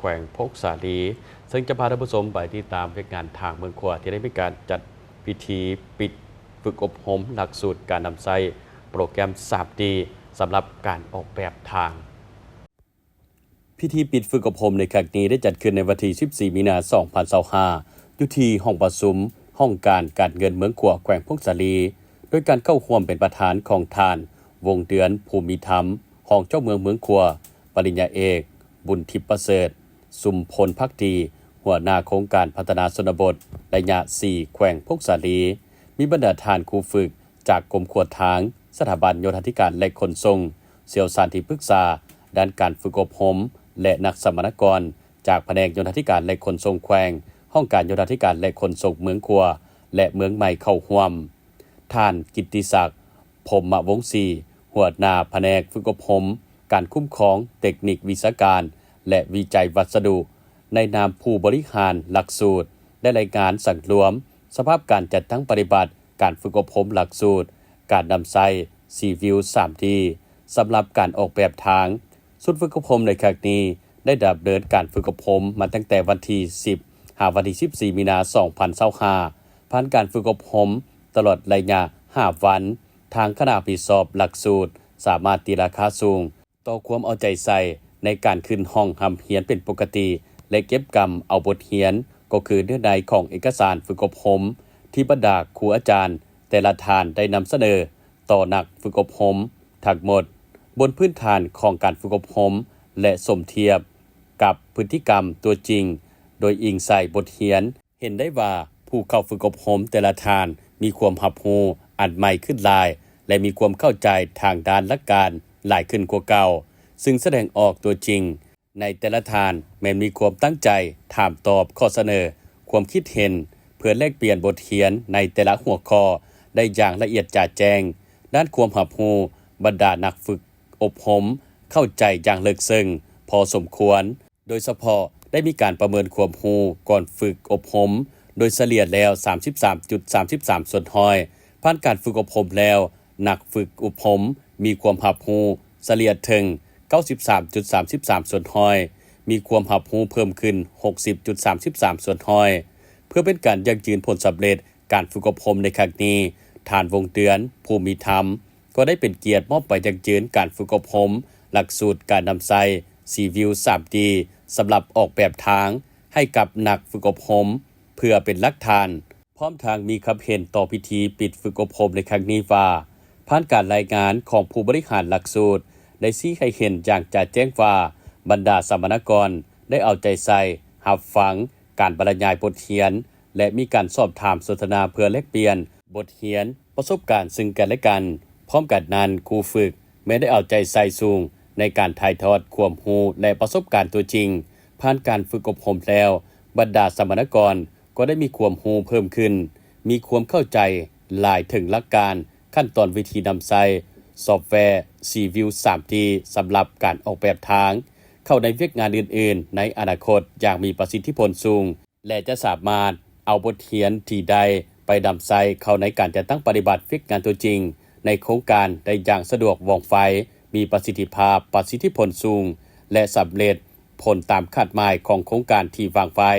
ขวงพกสาลีซึ่งจะพาท่านผู้ชมไปที่ตามเหตุงานทางเมืองขวาที่ได้มีการจัดพิธีปิดฝึกอบรมหลักสูตรการนำใช้โปรแกรม 3D สำหรับการออกแบบทางพิธีปิดฝึกอบรมในครั้งนี้ได้จัดขึ้นในวันที่14 มีนาคม 2025อยู่ที่ห้องประชุมห้องการเงินเมืองขวาแขวงพกสาลีโดยการเข้าร่วมเป็นประธานของทานวงเดือนภูมิธรรมห้องเจ้าเมืองขวาปริญญาเอกบุญทิพย์ประเสริฐสุมพลภักดีหัวหน้าโครงการพัฒนาชนบทระยะ 4 แขวงพกสาลีมีบรรดาทานครูฝึกจากกรมขวดทางสถาบันโยธาธิการและขนส่งเสี่ยวสารที่ปรึกษาด้านการฝึกอบรมและนักสัมมนากรจากแผนกโยธาธิการและขนส่งแขวงห้องการโยธาธิการและขนส่งเมืองขวาและเมืองใหม่เข้าร่วมท่านกิตติศักดิ์พรหมวงศ์ศรีหัวหน้าแผนกฝึกอบรมการคุ้มครองเทคนิควิชาการและวิจัยวัสดุในนามผู้บริหารหลักสูตรได้รายงานสั่งรวมสภาพการจัดตั้งปฏิบัติการฝึกอบรมหลักสูตรการนำใช้Civil 3D สำหรับการออกแบบทางสุดฝึกอบรมในครั้งนี้ได้ดำเนินการฝึกอบรมมาตั้งแต่วันที่10ถึงวันที่14 มีนาคม 2025ผ่านการฝึกอบรมตลอดระยะ5 วันทางคณะผู้สอบหลักสูตรสามารถตีราคาสูงต่อความเอาใจใส่ในการขึ้นห้องทำเรียนเป็นปกติและเก็บกำเอาบทเรียนก็คือเนื้อในของเอกสารฝึกอบรมที่บรรดาครูอาจารย์แต่ละท่านได้นำเสนอต่อนักฝึกอบรมทั้งหมดบนพื้นฐานของการฝึกอบรมและสมเทียบกับพฤติกรรมตัวจริงโดยอิงใส่บทเรียนเห็นได้ว่าผู้เข้าฝึกอบรมแต่ละท่านมีความรับรู้อันใหม่ขึ้นหลายและมีความเข้าใจทางด้านหลักการหลายขึ้นกว่าเก่าซึ่งแสดงออกตัวจริงในแต่ละท่านแม้มีความตั้งใจถามตอบข้อเสนอความคิดเห็นเพื่อแลกเปลี่ยนบทเรียนในแต่ละหัวข้อได้อย่างละเอียดจ่าแจ้งด้านความรับรู้บรรดานักฝึกอบรมเข้าใจอย่างลึกซึ้งพอสมควรโดยเฉพาะได้มีการประเมินความรู้ก่อนฝึกอบรมโดยเฉลี่ยแล้ว 33.33 ส่วนห้อยผ่านการฝึกอบรมแล้วนักฝึกอบรมมีความรับรู้เฉลี่ยถึง 93.33 ส่วนห้อยมีความรับรู้เพิ่มขึ้น 60.33 ส่วนห้อยเพื่อเป็นการยั่งยืนผลสำเร็จการฝึกอบรมในครั้งนี้ฐานวงเดือนภูมิธรรมก็ได้เป็นเกียรติมอบไปยั่งยืนการฝึกอบรมหลักสูตรการนำใช้ Civil 3D สำหรับออกแบบทางให้กับนักฝึกอบรมเพื่อเป็นหลักฐานพร้อมทางมีคำเห็นต่อพิธีปิดฝึกอบรมในครั้งนี้ว่าผ่านการรายงานของผู้บริหารหลักสูตรได้ชี้ให้เห็นอย่างจะแจ้งว่าบรรดาสัมมนากรได้เอาใจใส่รับฟังการบรรยายบทเรียนและมีการสอบถามสนทนาเพื่อแลกเปลี่ยนบทเรียนประสบการณ์ซึ่งกันและกันพร้อมกันนั้นครูฝึกแม้ได้เอาใจใส่สูงในการถ่ายทอดความรู้และประสบการณ์ตัวจริงผ่านการฝึกอบรมแล้วบรรดาสัมมนากรก็ได้มีความรู้เพิ่มขึ้นมีความเข้าใจหลายถึงหลักการขั้นตอนวิธีนำใช้ซอฟต์แวร์ Civil 3D สำหรับการออกแบบทางเข้าในเวียกงานอื่นๆในอนาคตอย่างมีประสิทธิผลสูงและจะสามารถเอาบทเรียนที่ได้ไปนำใช้เข้าในการจัดตั้งปฏิบัติเวียกงานตัวจริงในโครงการได้อย่างสะดวกว่องไวมีประสิทธิภาพประสิทธิผลสูงและสำเร็จผลตามคาดหมายของโครงการที่วางไว้